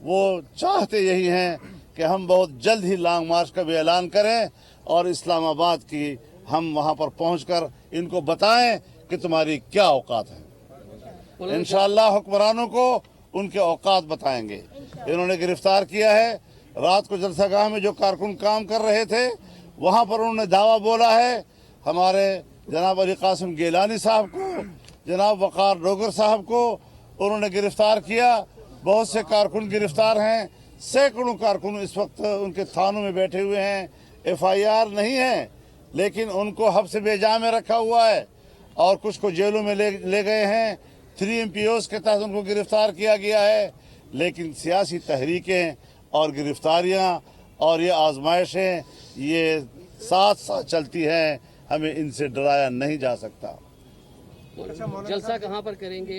وہ چاہتے یہی ہیں کہ ہم بہت جلد ہی لانگ مارچ کا بھی اعلان کریں اور اسلام آباد کی ہم وہاں پر پہنچ کر ان کو بتائیں کہ تمہاری کیا اوقات ہیں۔ انشاءاللہ حکمرانوں کو ان کے اوقات بتائیں گے۔ انہوں نے گرفتار کیا ہے، رات کو جلسہ گاہ میں جو کارکن کام کر رہے تھے وہاں پر انہوں نے دعویٰ بولا ہے، ہمارے جناب علی قاسم گیلانی صاحب کو، جناب وقار ڈوگر صاحب کو انہوں نے گرفتار کیا، بہت سے کارکن گرفتار ہیں، سینکڑوں کارکن اس وقت ان کے تھانوں میں بیٹھے ہوئے ہیں، FIR نہیں ہے لیکن ان کو حبس بے جا میں رکھا ہوا ہے اور کچھ کو جیلوں میں لے گئے ہیں، 3 MPOs کے تحت ان کو گرفتار کیا گیا ہے۔ لیکن سیاسی تحریکیں اور گرفتاریاں اور یہ آزمائشیں یہ ساتھ ساتھ چلتی ہیں، ہمیں ان سے ڈرایا نہیں جا سکتا۔ جلسہ کہاں پر کریں گے؟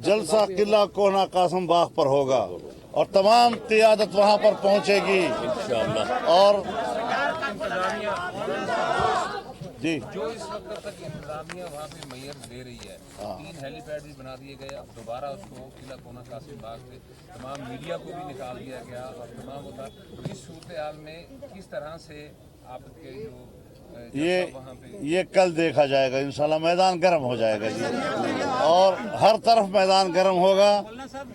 جلسہ قلعہ کونا قاسم باغ پر ہوگا اور تمام قیادت وہاں پر پہنچے گی انشاءاللہ۔ اور جی جو اس وقت تک انتظامیہ وہاں پہ میئر دے رہی ہے، 3 ہیلی پیڈ بھی بنا دیے گئے، اب دوبارہ اس کو قلعہ کونا قاسم باغ سے تمام میڈیا کو بھی نکال دیا گیا اور تمام ہوتا۔ اس صورتحال میں کس طرح سے آپ کے جو یہ کل دیکھا جائے گا انشاءاللہ، میدان گرم ہو جائے گا جی، اور ہر طرف میدان گرم ہوگا۔ مولانا صاحب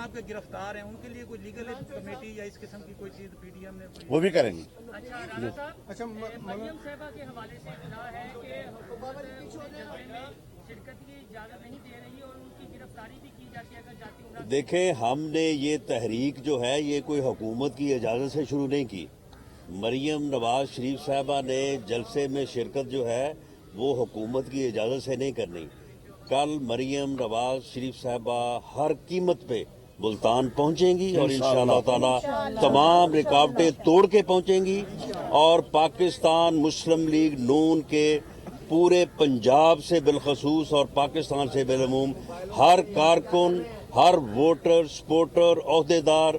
آپ کے گرفتار ہیں، ان کے لیے کوئی لیگل کمیٹی یا اس قسم کی کوئی چیز PDM نے وہ بھی کریں گے۔ اچھا مریم صاحبہ کے حوالے سے اطلاع ہے کہ حکومت جلسے میں شرکت کی اجازت نہیں دے رہی اور ان کی گرفتاری بھی کی جاتی ہے اگر جاتی عمرہ۔ دیکھیں، ہم نے یہ تحریک جو ہے یہ کوئی حکومت کی اجازت سے شروع نہیں کی۔ مریم نواز شریف صاحبہ نے جلسے میں شرکت جو ہے وہ حکومت کی اجازت سے نہیں کرنی۔ کل مریم نواز شریف صاحبہ ہر قیمت پہ ملتان پہنچیں گی اور انشاءاللہ تعالی تمام رکاوٹیں توڑ کے پہنچیں گی اور پاکستان مسلم لیگ نون کے پورے پنجاب سے بالخصوص اور پاکستان سے بالعموم ہر کارکن، ہر ووٹر، سپورٹر، عہدیدار،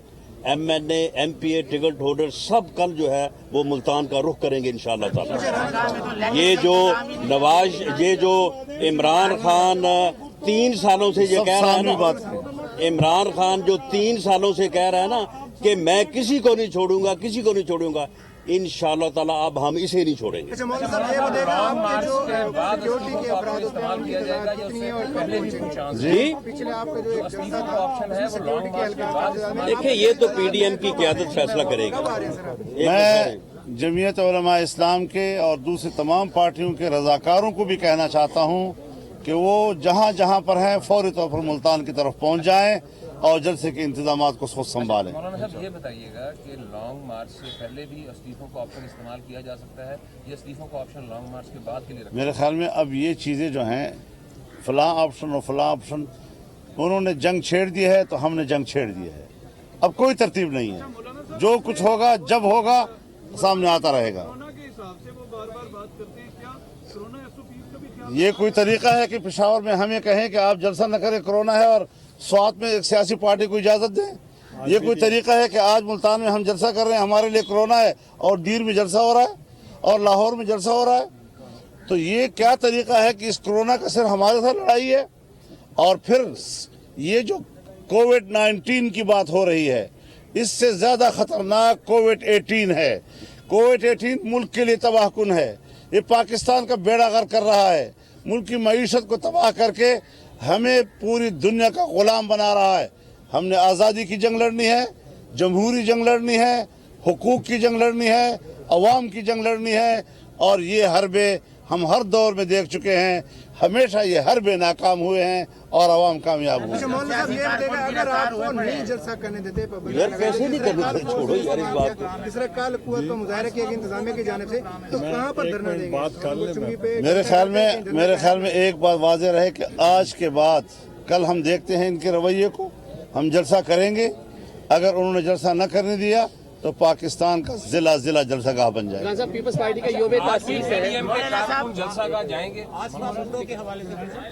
MNA، MPA، ٹکٹ ہولڈر سب کل جو ہے وہ ملتان کا رخ کریں گے انشاءاللہ تعالی۔ یہ جو عمران خان 3 سالوں سے یہ کہہ رہا ہے نا، عمران خان جو 3 سالوں سے کہہ رہا ہے نا کہ میں کسی کو نہیں چھوڑوں گا، انشاءاللہ تعالی اب ہم اسے نہیں چھوڑیں گے۔ جی دیکھیں، یہ تو PDM کی قیادت فیصلہ کرے گی۔ میں جمعیت علماء اسلام کے اور دوسری تمام پارٹیوں کے رضاکاروں کو بھی کہنا چاہتا ہوں کہ وہ جہاں جہاں پر ہیں فوری طور پر ملتان کی طرف پہنچ جائیں اور جلسے کے انتظامات کو خود سنبھالیں۔ مولانا صاحب یہ بتائیے گا کہ لانگ مارچ سے پہلے بھی استعفوں کا آپشن استعمال کیا جا سکتا ہے یا استعفوں کا آپشن لانگ مارچ کے بعد کے لیے رکھا؟ میرے خیال میں اب یہ چیزیں جو ہیں فلاں آپشن اور فلاں آپشن، انہوں نے جنگ چھیڑ دی ہے تو ہم نے جنگ چھیڑ دی ہے، اب کوئی ترتیب نہیں ہے، جو کچھ ہوگا جب ہوگا سامنے آتا رہے گا۔ یہ کوئی طریقہ ہے کہ پشاور میں ہمیں کہیں کہ آپ جلسہ نہ کریں، کرونا ہے، اور سوات میں ایک سیاسی پارٹی کو اجازت دیں؟ یہ کوئی طریقہ ہے کہ آج ملتان میں ہم جلسہ کر رہے ہیں، ہمارے لیے کرونا ہے، اور ڈیر میں جلسہ ہو رہا ہے اور لاہور میں جلسہ ہو رہا ہے؟ تو یہ کیا طریقہ ہے کہ اس کرونا کا صرف ہمارے ساتھ لڑائی ہے؟ اور پھر یہ جو کووڈ-19 کی بات ہو رہی ہے، اس سے زیادہ خطرناک کووڈ-18 ہے۔ کووڈ-18 ملک کے لیے تباہ کن ہے، یہ پاکستان کا بیڑا غرق کر رہا ہے، ملک کی معیشت کو تباہ کر کے ہمیں پوری دنیا کا غلام بنا رہا ہے۔ ہم نے آزادی کی جنگ لڑنی ہے، جمہوری جنگ لڑنی ہے، حقوق کی جنگ لڑنی ہے، عوام کی جنگ لڑنی ہے، اور یہ حربے ہم ہر دور میں دیکھ چکے ہیں، ہمیشہ یہ حربے ناکام ہوئے ہیں اور عوام کامیاب ہوئے ہیں۔ مولانا صاحب یہ بتائیے گا اگر آپ کو نہیں جلسہ کرنے دیتے یار کیسے نہیں کرنا، چھوڑو یار اس بات کو۔ جس طرح کل قوت کا مظاہرہ کیا گیا انتظامیہ کی جانب سے، تو کہاں پر دھرنا دیں گے؟ میرے خیال میں ایک بات واضح رہے کہ آج کے بعد کل ہم دیکھتے ہیں ان کے رویے کو، ہم جلسہ کریں گے، اگر انہوں نے جلسہ نہ کرنے دیا تو پاکستان کا ضلع جلسہ گاہ بن جائے گا۔ پیپلز پارٹی کا یوم تاسیس ہے، جلسہ گاہ جائیں گے؟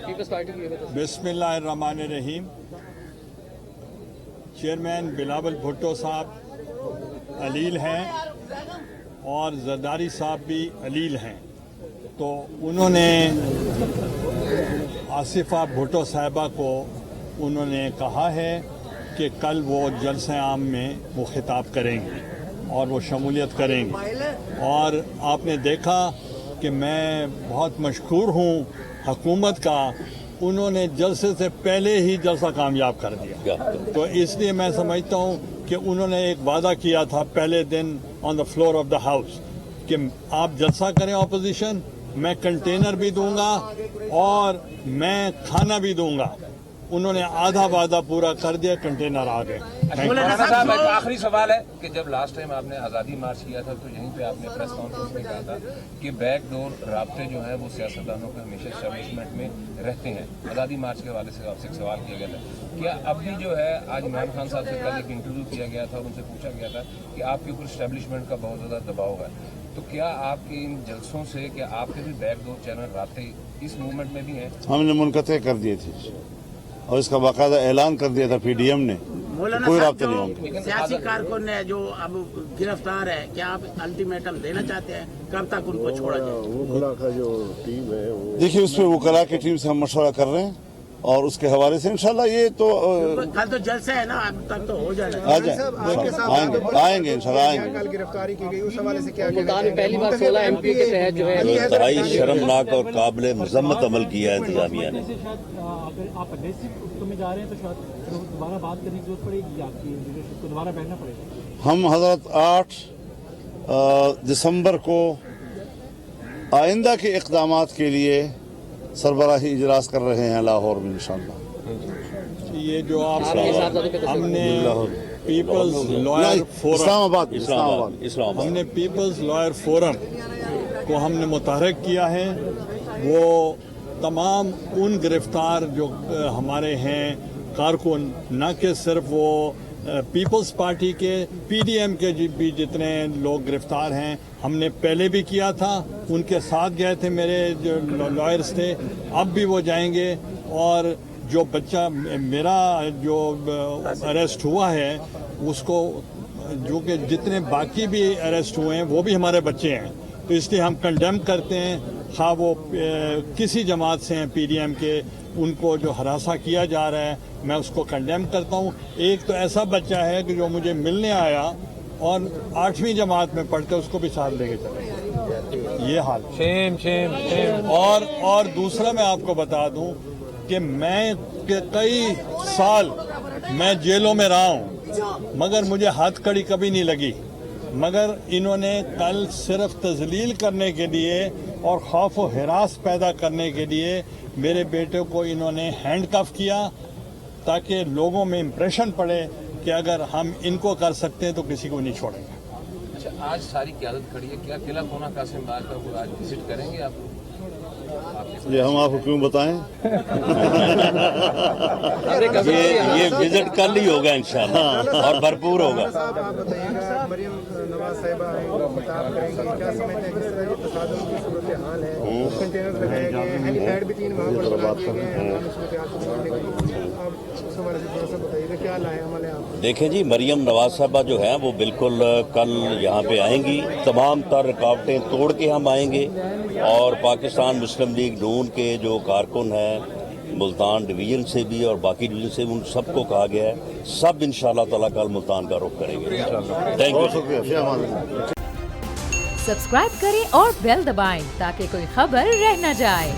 پیپلز پارٹی کی یوم تاسیس۔ بسم اللہ الرحمن الرحیم۔ چیئرمین بلاول بھٹو صاحب علیل ہیں اور زرداری صاحب بھی علیل ہیں، تو انہوں نے آصفہ بھٹو صاحبہ کو انہوں نے کہا ہے کہ کل وہ جلسہ عام میں وہ خطاب کریں گے اور وہ شمولیت کریں گے. اور آپ نے دیکھا کہ میں بہت مشکور ہوں حکومت کا، انہوں نے جلسے سے پہلے ہی جلسہ کامیاب کر دیا. تو اس لیے میں سمجھتا ہوں کہ انہوں نے ایک وعدہ کیا تھا پہلے دن on the floor of the house کہ آپ جلسہ کریں اپوزیشن، میں کنٹینر بھی دوں گا اور میں کھانا بھی دوں گا. انہوں نے آدھا وعدہ پورا کر دیا، کنٹینر آ گئے. مولانا صاحب ایک آخری سوال ہے کہ جب لاسٹ ٹائم آپ نے آزادی مارچ کیا تھا تو یہیں پہ آپ نے پریس کانفرنس میں کہا تھا کہ بیک ڈور رابطے جو ہیں وہ سیاستدانوں کے ہمیشہ اسٹیبلشمنٹ میں رہتے ہیں. آزادی مارچ کے حوالے سے آپ سے ایک سوال کیا گیا تھا، کیا اب بھی جو ہے آج عمران خان صاحب سے کل ایک انٹرویو کیا گیا تھا اور ان سے پوچھا گیا تھا کہ آپ کے اوپر اسٹیبلشمنٹ کا بہت زیادہ دباؤ ہے، تو کیا آپ کے ان جلسوں سے کیا آپ کے بھی بیک ڈور چینل رابطے اس موومنٹ میں بھی ہیں؟ ہم نے منقطع کر دیے تھے اور اس کا باقاعدہ اعلان کر دیا تھا پی ڈی ایم نے. کوئی رابطہ نہیں ہوگا. سیاسی کارکن ہے جو اب گرفتار ہے، کیا آپ الٹیمیٹم دینا چاہتے ہیں کب تک ان کو چھوڑا جائے؟ دیکھیے اس پہ وکلاء کی ٹیم سے ہم مشورہ کر رہے ہیں اور اس کے حوالے سے انشاءاللہ یہ تو کل تو جلسہ ہے نا، اب تک تو ہو جانا. آ جائیں آئیں گے انشاءاللہ آئیں گے. گرفتاری کی گئی اس حوالے سے کیا ملتان میں پہلی بار 16 MP کے تحت جو ہے انتہائی شرمناک اور قابل مذمت عمل کیا ہے انتظامیہ نے. آپ اگریسو میں جا رہے ہیں تو شاید دوبارہ بات کرنے کی ضرورت پڑے گی، آپ کی لیڈرشپ کو دوبارہ بیٹھنا پڑے گا. ہم حضرت 8 دسمبر کو آئندہ کے اقدامات کے لیے سربراہی اجلاس کر رہے ہیں لاہور میں انشاءاللہ. یہ جو آپ ہم نے پیپلز لائر فورم ہم نے پیپلز لائر فورم کو ہم نے متحرک کیا ہے. وہ تمام ان گرفتار جو ہمارے ہیں کارکن، نہ کہ صرف وہ پیپلز پارٹی کے، پی ڈی ایم کے بھی جتنے لوگ گرفتار ہیں، ہم نے پہلے بھی کیا تھا. ان کے ساتھ گئے تھے میرے جو لائرز تھے، اب بھی وہ جائیں گے. اور جو بچہ میرا جو اریسٹ ہوا ہے اس کو، جو کہ جتنے باقی بھی اریسٹ ہوئے ہیں وہ بھی ہمارے بچے ہیں، تو اس لیے ہم کنڈیم کرتے ہیں. خواہ وہ کسی جماعت سے ہیں پی ڈی ایم کے، ان کو جو ہراساں کیا جا رہا ہے میں اس کو کنڈیم کرتا ہوں. ایک تو ایسا بچہ ہے کہ جو مجھے ملنے آیا اور 8ویں جماعت میں پڑھتے، اس کو بھی ساتھ لے کے چلے. یہ حال. اور دوسرا میں آپ کو بتا دوں کہ میں کئی سال میں جیلوں میں رہا ہوں مگر مجھے ہاتھ کڑی کبھی نہیں لگی. مگر انہوں نے کل صرف تذلیل کرنے کے لیے اور خوف و ہراس پیدا کرنے کے لیے میرے بیٹے کو انہوں نے ہینڈ کف کیا تاکہ لوگوں میں امپریشن پڑے کہ اگر ہم ان کو کر سکتے ہیں تو کسی کو نہیں چھوڑیں گے. اچھا، آج ساری قیادت کھڑی ہے، کیا قلعہ کونا قاسم باغ کا کوئی آج وزٹ کریں گے آپ؟ یہ ہم آپ کو کیوں بتائیں؟ یہ وزٹ کل ہی ہوگا انشاءاللہ اور بھرپور ہوگا. آپ بتائیے گا، مریم نواز صاحبہ ہیں، وہ خطاب کریں گے، کیا سمجھتے ہیں کس طرح کی تصادم کی صورتحال ہے؟ کنٹینر لگائے گئے، ہیلی پیڈ بھی 3 وہاں پر بنا دیے گئے ہیں ہنگامی صورتحال کو چھوڑنے کے لیے. آپ اس حوالے سے تھوڑا سا بتائیے گا کیا لائے عمل ہے آپ؟ دیکھیں جی، مریم نواز صاحبہ جو ہیں وہ بالکل کل یہاں پہ آئیں گی. تمام تر رکاوٹیں توڑ کے ہم آئیں گے اور پاکستان مسلم لیگ نون کے جو کارکن ہیں ملتان ڈویژن سے بھی اور باقی ڈویژن سے، ان سب کو کہا گیا ہے سب انشاءاللہ تعالیٰ کل ملتان کا رخ کریں گے. Thank you. سبسکرائب کریں اور بیل دبائیں تاکہ کوئی خبر رہ نہ جائے.